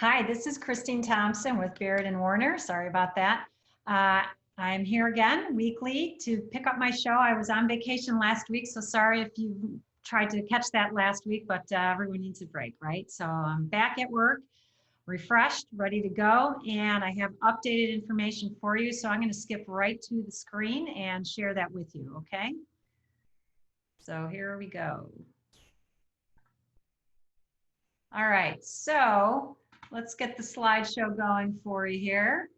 Hi, this is Christine Thompson with Baird and Warner. Sorry about that. Uh, I'm here again weekly to pick up my show. I was on vacation last week, so sorry if you tried to catch that last week, but everyone needs a break, right? So I'm back at work, refreshed, ready to go, and I have updated information for you. So I'm going to skip right to the screen and share that with you, okay? So here we go. All right, so let's get the slideshow going for you here.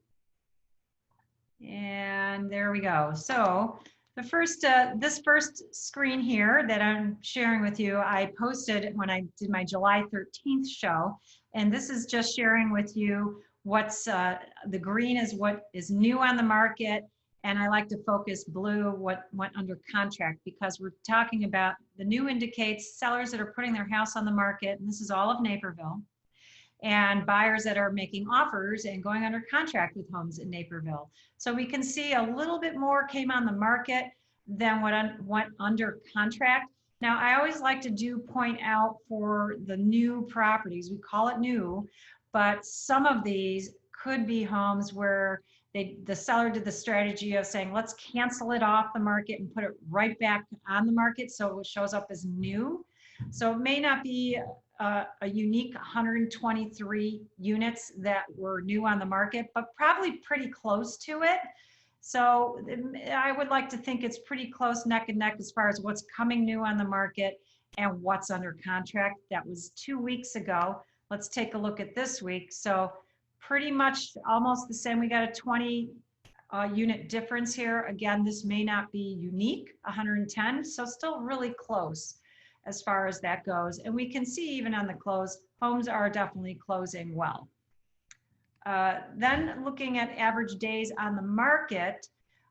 And there we go. So the first, this first screen here that I'm sharing with you, I posted when I did my July 13th show. And this is just sharing with you what's, the green is what is new on the market. And I like to focus blue, what went under contract, because we're talking about the new indicates sellers that are putting their house on the market. And this is all of Naperville. And buyers that are making offers and going under contract with homes in Naperville. So we can see a little bit more came on the market than what went under contract. Now, I always like to point out for the new properties, we call it new, but some of these could be homes where the seller did the strategy of saying, let's cancel it off the market and put it right back on the market so it shows up as new. So it may not be a unique 123 units that were new on the market, but probably pretty close to it. So I would like to think it's pretty close neck and neck as far as what's coming new on the market and what's under contract. That was 2 weeks ago. Let's take a look at this week. So pretty much almost the same. We got a 20 unit difference here. Again, this may not be unique, 110, so still really close as far as that goes. And we can see even on the close, homes are definitely closing well. Then looking at average days on the market,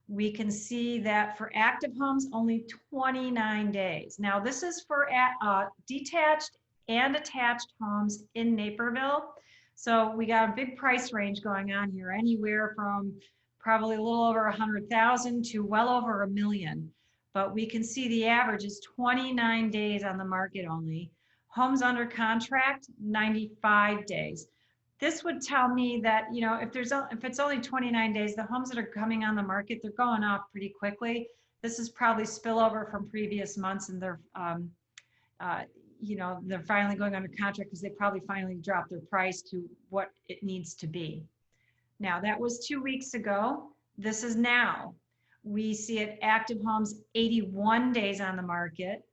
we can see that for active homes, only 29 days. Now this is for detached and attached homes in Naperville. So we got a big price range going on here, anywhere from probably a little over 100,000 to well over $1 million. But we can see the average is 29 days on the market only. Homes under contract, 95 days. This would tell me that, you know, if it's only 29 days, the homes that are coming on the market, they're going off pretty quickly. This is probably spillover from previous months, and they're, you know, they're finally going under contract because they probably finally dropped their price to what it needs to be. Now, that was 2 weeks ago. This is now. We see it active homes 81 days on the market.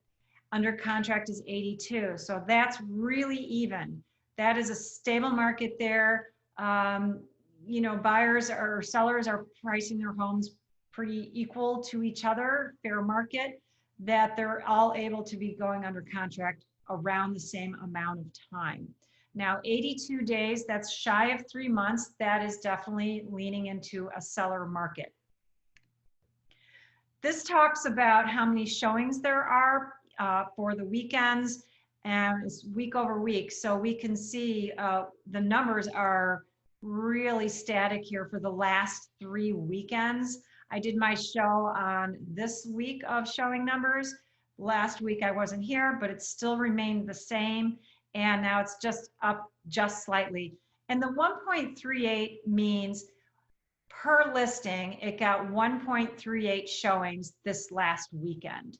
Under contract is 82. So that's really even. That is a stable market there. You know, buyers or sellers are pricing their homes pretty equal to each other, fair market, that they're all able to be going under contract around the same amount of time. Now, 82 days, that's shy of 3 months. That is definitely leaning into a seller market. This talks about how many showings there are for the weekends, and it's week over week. So we can see the numbers are really static here for the last 3 weekends. I did my show on this week of showing numbers. Last week I wasn't here, but it still remained the same. And now it's just up just slightly. And the 1.38 means per listing, it got 1.38 showings this last weekend.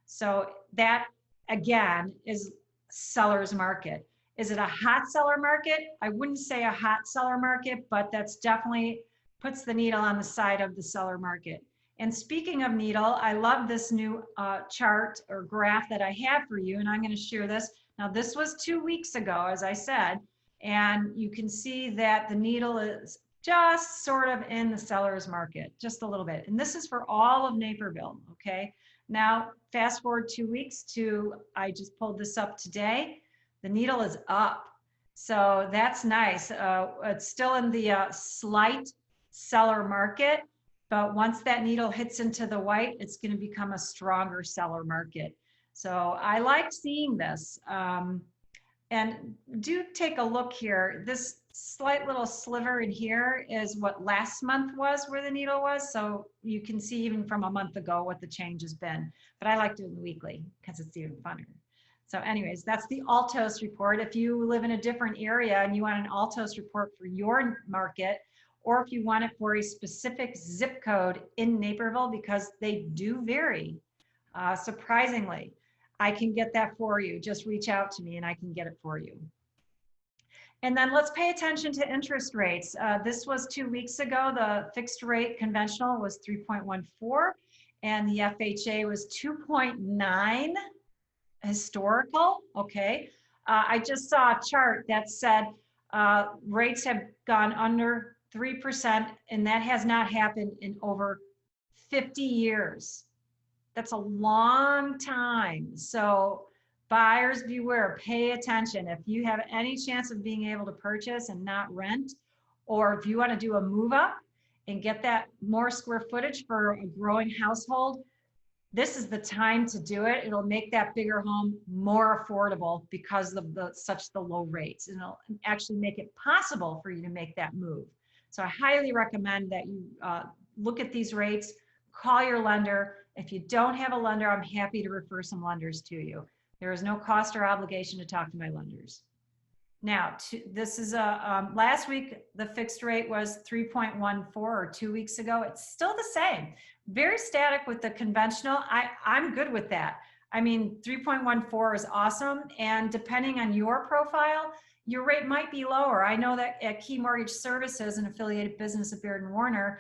So that, again, is seller's market. Is it a hot seller market? I wouldn't say a hot seller market, but that's definitely puts the needle on the side of the seller market. And speaking of needle, I love this new chart or graph that I have for you, and I'm going to share this. Now, this was 2 weeks ago, as I said, and you can see that the needle is just sort of in the seller's market, just a little bit. And this is for all of Naperville, okay? Now, fast forward 2 weeks to, I just pulled this up today, the needle is up. So that's nice. It's still in the slight seller market, but once that needle hits into the white, it's going to become a stronger seller market. So I like seeing this. And do take a look here. This slight little sliver in here is what last month was where the needle was. So you can see even from a month ago what the change has been. But I like doing the weekly because it's even funner. So anyways, that's the Altos report. If you live in a different area and you want an Altos report for your market, or if you want it for a specific zip code in Naperville, because they do vary, surprisingly, I can get that for you. Just reach out to me and I can get it for you. And then let's pay attention to interest rates. This was 2 weeks ago. The fixed rate conventional was 3.14 and the FHA was 2.9 historical. Okay. I just saw a chart that said rates have gone under 3%, and that has not happened in over 50 years. That's a long time. So buyers beware, pay attention. If you have any chance of being able to purchase and not rent, or if you want to do a move up and get that more square footage for a growing household, this is the time to do it. It'll make that bigger home more affordable because of the low rates, and it'll actually make it possible for you to make that move. So I highly recommend that you look at these rates, call your lender. If you don't have a lender, I'm happy to refer some lenders to you. There is no cost or obligation to talk to my lenders. Now, this is last week, the fixed rate was 3.14, or 2 weeks ago. It's still the same. Very static with the conventional. I'm good with that. I mean, 3.14 is awesome. And depending on your profile, your rate might be lower. I know that at Key Mortgage Services, an affiliated business of Baird & Warner,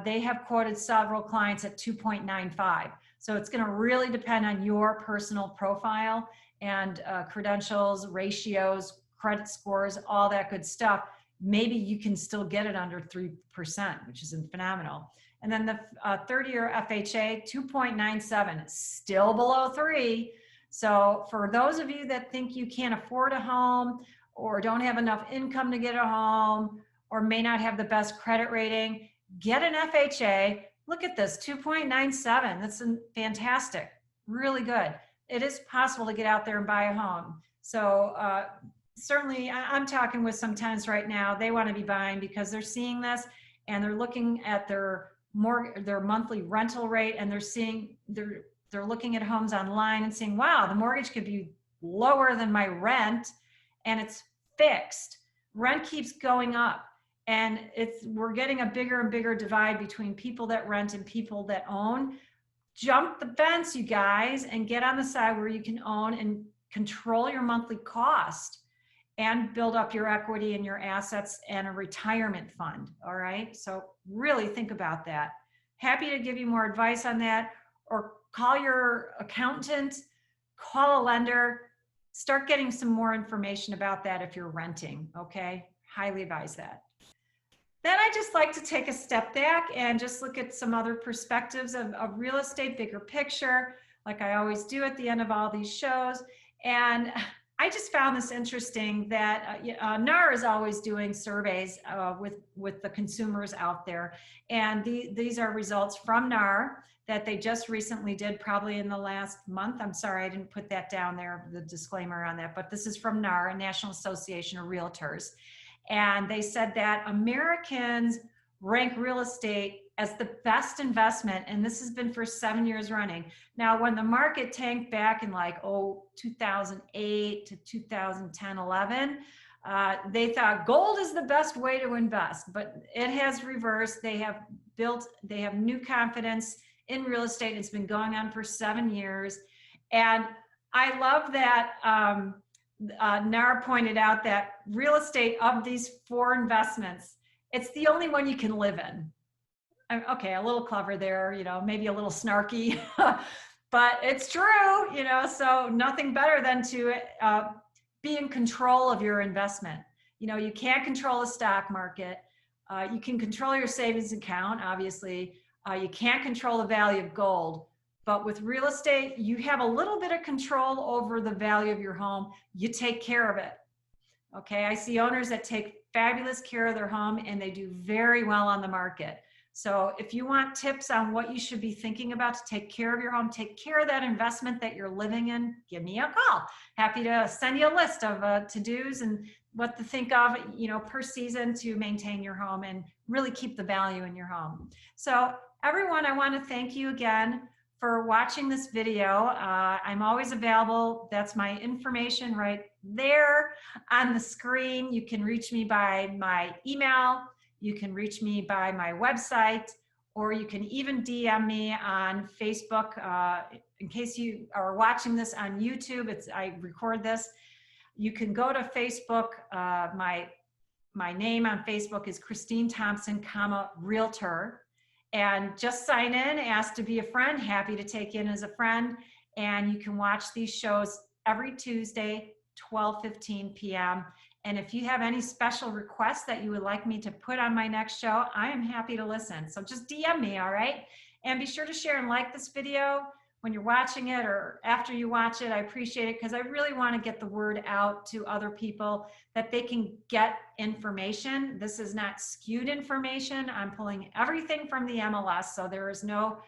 they have quoted several clients at 2.95. So it's going to really depend on your personal profile and credentials, ratios, credit scores, all that good stuff. Maybe you can still get it under 3%, which is phenomenal. And then the 30-year FHA, 2.97, still below 3. So for those of you that think you can't afford a home or don't have enough income to get a home or may not have the best credit rating, get an FHA. Look at this, 2.97. That's fantastic, really good. It is possible to get out there and buy a home. So certainly I'm talking with some tenants right now. They want to be buying because they're seeing this and they're looking at their monthly rental rate, and they're looking at homes online and saying, wow, the mortgage could be lower than my rent and it's fixed. Rent keeps going up, and we're getting a bigger and bigger divide between people that rent and people that own. Jump the fence, you guys, and get on the side where you can own and control your monthly cost and build up your equity and your assets and a retirement fund. All right. So really think about that. Happy to give you more advice on that, or call your accountant, call a lender, start getting some more information about that if you're renting. Okay. Highly advise that. Then I just like to take a step back and just look at some other perspectives of real estate, bigger picture, like I always do at the end of all these shows. And I just found this interesting that NAR is always doing surveys with the consumers out there. And these are results from NAR that they just recently did, probably in the last month. I'm sorry, I didn't put that down there, the disclaimer on that, but this is from NAR, National Association of Realtors. And they said that Americans rank real estate as the best investment, and this has been for 7 years running. Now, when the market tanked back in 2008 to 2010, 11, they thought gold is the best way to invest, but it has reversed. They have new confidence in real estate. It's been going on for 7 years. And I love that NAR pointed out that real estate, of these 4 investments, it's the only one you can live in. Okay, a little clever there, maybe a little snarky, but it's true, so nothing better than to be in control of your investment. You can't control the stock market. You can control your savings account, obviously. You can't control the value of gold. But with real estate, you have a little bit of control over the value of your home. You take care of it. Okay, I see owners that take fabulous care of their home and they do very well on the market. So if you want tips on what you should be thinking about to take care of your home, take care of that investment that you're living in, give me a call. Happy to send you a list of to-dos and what to think of, per season to maintain your home and really keep the value in your home. So everyone, I want to thank you again for watching this video. I'm always available. That's my information right there on the screen. You can reach me by my email. You can reach me by my website, or you can even DM me on Facebook. In case you are watching this on YouTube, I record this. You can go to Facebook. My name on Facebook is Christine Thompson, Realtor. And just sign in, ask to be a friend, happy to take in as a friend. And you can watch these shows every Tuesday, 12:15 p.m. And if you have any special requests that you would like me to put on my next show, I am happy to listen. So just DM me, all right? And be sure to share and like this video when you're watching it or after you watch it. I appreciate it because I really want to get the word out to other people that they can get information. This is not skewed information. I'm pulling everything from the MLS, so there is no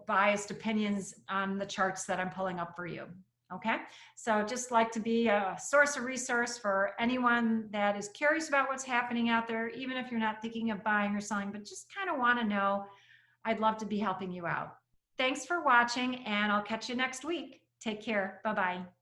biased opinions on the charts that I'm pulling up for you. Okay, so just like to be a source of resource for anyone that is curious about what's happening out there, even if you're not thinking of buying or selling, but just kind of want to know. I'd love to be helping you out. Thanks for watching, and I'll catch you next week. Take care. Bye-bye.